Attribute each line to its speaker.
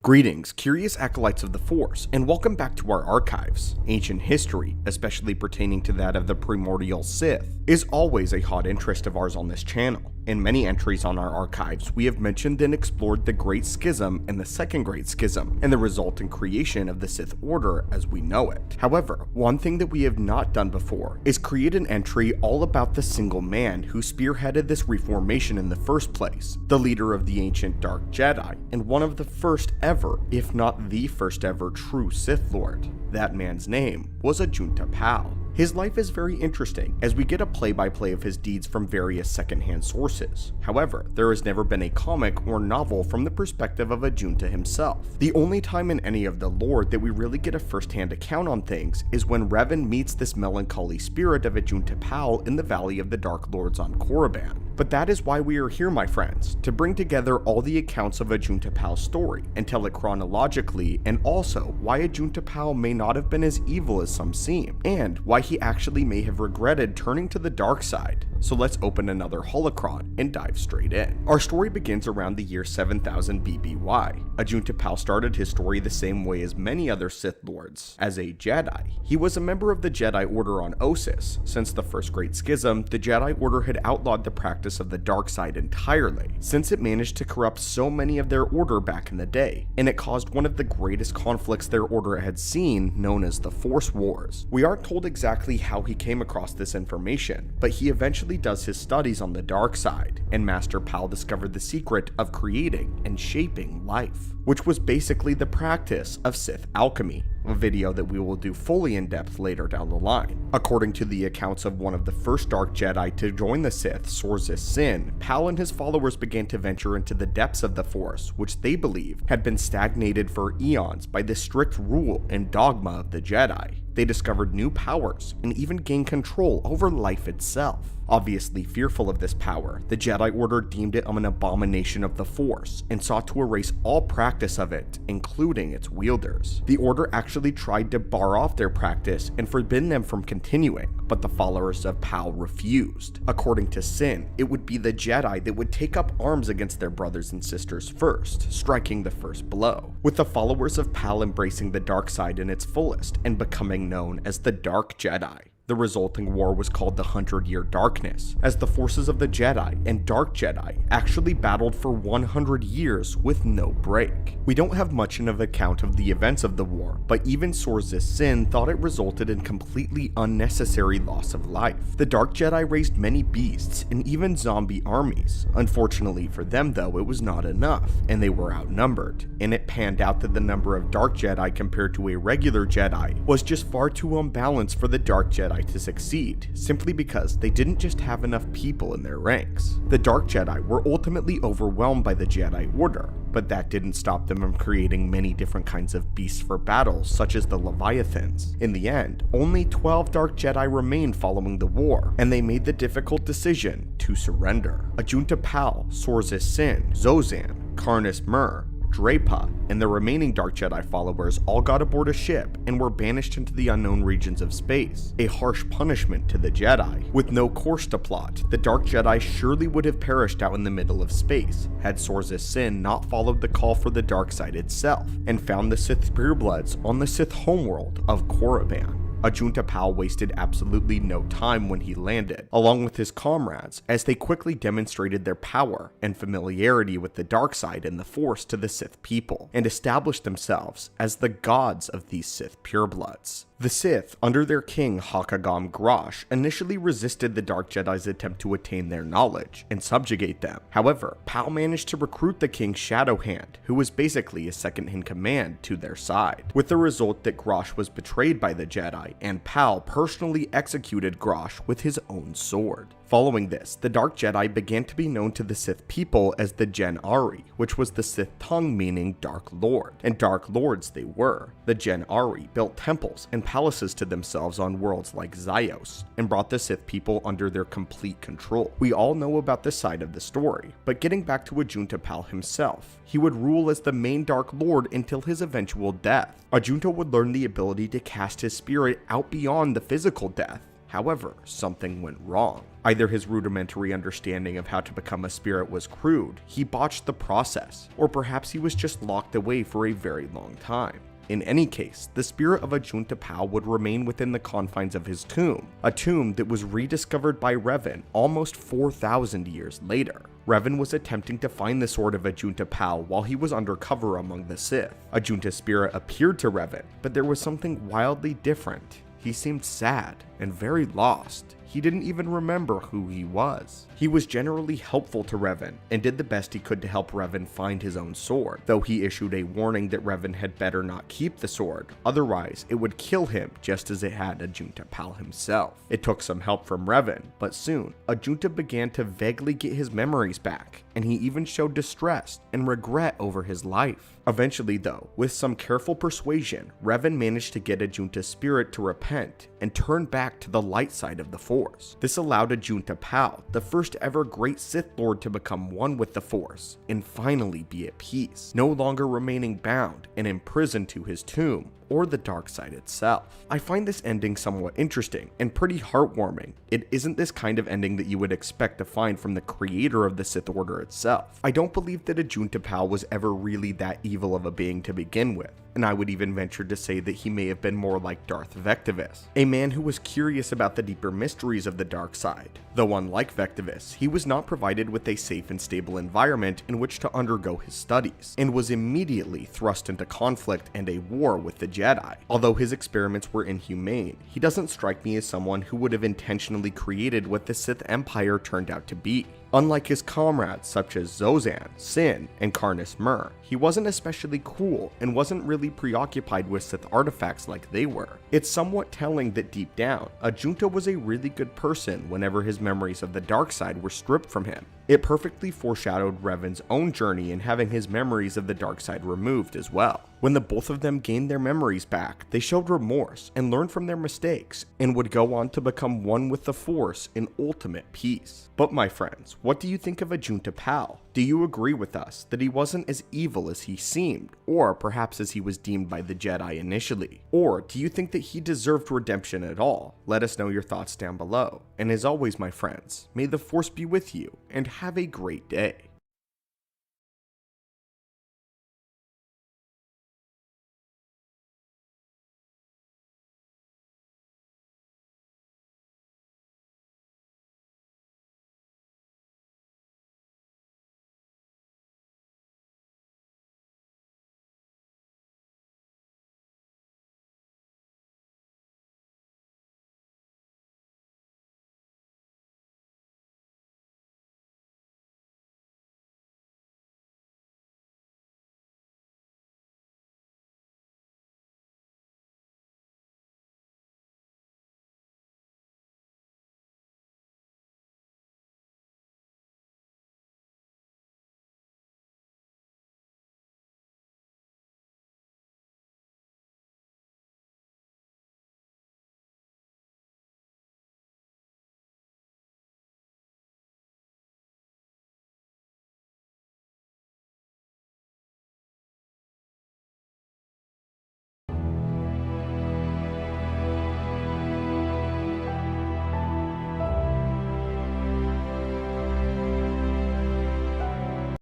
Speaker 1: Greetings, curious acolytes of the Force, and welcome back to our archives. Ancient history, especially pertaining to that of the primordial Sith, is always a hot interest of ours on this channel. In many entries on our archives, we have mentioned and explored the Great Schism and the Second Great Schism, and the resultant creation of the Sith Order as we know it. However, one thing that we have not done before is create an entry all about the single man who spearheaded this reformation in the first place, the leader of the ancient Dark Jedi, and one of the first ever, if not the first ever, true Sith Lord. That man's name was Ajunta Pall. His life is very interesting, as we get a play-by-play of his deeds from various second-hand sources. However, there has never been a comic or novel from the perspective of Ajunta himself. The only time in any of the lore that we really get a first-hand account on things is when Revan meets this melancholy spirit of Ajunta Pall in the Valley of the Dark Lords on Korriban. But that is why we are here, my friends, to bring together all the accounts of Ajunta Pall's story and tell it chronologically, and also why Ajunta Pall may not have been as evil as some seem, and why he actually may have regretted turning to the dark side. So let's open another holocron and dive straight in. Our story begins around the year 7000 BBY. Ajunta Pall started his story the same way as many other Sith Lords, as a Jedi. He was a member of the Jedi Order on Ossus. Since the First Great Schism, the Jedi Order had outlawed the practice of the dark side entirely, since it managed to corrupt so many of their order back in the day, and it caused one of the greatest conflicts their order had seen, known as the Force Wars. We aren't told exactly how he came across this information, but he eventually does his studies on the dark side, and Master Pall discovered the secret of creating and shaping life, which was basically the practice of Sith alchemy, a video that we will do fully in depth later down the line. According to the accounts of one of the first Dark Jedi to join the Sith, Sorzus Sin, Pall and his followers began to venture into the depths of the Force, which they believe had been stagnated for eons by the strict rule and dogma of the Jedi. They discovered new powers and even gained control over life itself. Obviously fearful of this power, the Jedi Order deemed it an abomination of the Force and sought to erase all practice of it, including its wielders. The Order actually tried to bar off their practice and forbid them from continuing, but the followers of Pall refused. According to Sin, it would be the Jedi that would take up arms against their brothers and sisters first, striking the first blow, with the followers of Pall embracing the dark side in its fullest and becoming known as the Dark Jedi. The resulting war was called the 100-Year Darkness, as the forces of the Jedi and Dark Jedi actually battled for 100 years with no break. We don't have much of an account of the events of the war, but even Sorzus Sin thought it resulted in completely unnecessary loss of life. The Dark Jedi raised many beasts and even zombie armies. Unfortunately for them though, it was not enough, and they were outnumbered, and it panned out that the number of Dark Jedi compared to a regular Jedi was just far too unbalanced for the Dark Jedi to succeed, simply because they didn't just have enough people in their ranks. The Dark Jedi were ultimately overwhelmed by the Jedi Order, but that didn't stop them from creating many different kinds of beasts for battles, such as the Leviathans. In the end, only 12 Dark Jedi remained following the war, and they made the difficult decision to surrender. Ajunta Pall, Sorzus Sin, Zozan, Karnus Mur, Drapa, and the remaining Dark Jedi followers all got aboard a ship and were banished into the unknown regions of space, a harsh punishment to the Jedi. With no course to plot, the Dark Jedi surely would have perished out in the middle of space had Sorzus Sin not followed the call for the dark side itself and found the Sith purebloods on the Sith homeworld of Korriban. Ajunta Pall wasted absolutely no time when he landed, along with his comrades, as they quickly demonstrated their power and familiarity with the dark side and the Force to the Sith people, and established themselves as the gods of these Sith purebloods. The Sith, under their king Hakagam Grosh, initially resisted the Dark Jedi's attempt to attain their knowledge and subjugate them. However, Pall managed to recruit the king's shadow hand, who was basically a second-in-command, to their side, with the result that Grosh was betrayed by the Jedi, and Pall personally executed Grosh with his own sword. Following this, the Dark Jedi began to be known to the Sith people as the Gen Ari, which was the Sith tongue meaning Dark Lord, and Dark Lords they were. The Gen Ari built temples and palaces to themselves on worlds like Zyos, and brought the Sith people under their complete control. We all know about this side of the story, but getting back to Ajunta Pall himself, he would rule as the main Dark Lord until his eventual death. Ajunta would learn the ability to cast his spirit out beyond the physical death, However, something went wrong. Either his rudimentary understanding of how to become a spirit was crude, he botched the process, or perhaps he was just locked away for a very long time. In any case, the spirit of Ajunta Pall would remain within the confines of his tomb, a tomb that was rediscovered by Revan almost 4,000 years later. Revan was attempting to find the sword of Ajunta Pall while he was undercover among the Sith. Ajunta's spirit appeared to Revan, but there was something wildly different. He seemed sad and very lost. He didn't even remember who he was. He was generally helpful to Revan and did the best he could to help Revan find his own sword, though he issued a warning that Revan had better not keep the sword, otherwise it would kill him just as it had Ajunta Pall himself. It took some help from Revan, but soon, Ajunta began to vaguely get his memories back, and he even showed distress and regret over his life. Eventually though, with some careful persuasion, Revan managed to get Ajunta's spirit to repent and turn back to the light side of the Force. This allowed Ajunta Pall, the first ever great Sith Lord, to become one with the Force and finally be at peace, no longer remaining bound and imprisoned to his tomb or the dark side itself. I find this ending somewhat interesting and pretty heartwarming. It isn't this kind of ending that you would expect to find from the creator of the Sith Order itself. I don't believe that Ajunta Pall was ever really that evil of a being to begin with, and I would even venture to say that he may have been more like Darth Vectivus, a man who was curious about the deeper mysteries of the dark side. Though unlike Vectivus, he was not provided with a safe and stable environment in which to undergo his studies, and was immediately thrust into conflict and a war with the Jedi. Although his experiments were inhumane, he doesn't strike me as someone who would have intentionally created what the Sith Empire turned out to be. Unlike his comrades such as Zozan, Sin, and Karnus Mur, he wasn't especially cruel and wasn't really preoccupied with Sith artifacts like they were. It's somewhat telling that deep down, Ajunta was a really good person whenever his memories of the dark side were stripped from him. It perfectly foreshadowed Revan's own journey in having his memories of the dark side removed as well. When the both of them gained their memories back, they showed remorse and learned from their mistakes, and would go on to become one with the Force in ultimate peace. But my friends, what do you think of Ajunta Pall? Do you agree with us that he wasn't as evil as he seemed, or perhaps as he was deemed by the Jedi initially? Or do you think that he deserved redemption at all? Let us know your thoughts down below. And as always, my friends, may the Force be with you, and have a great day.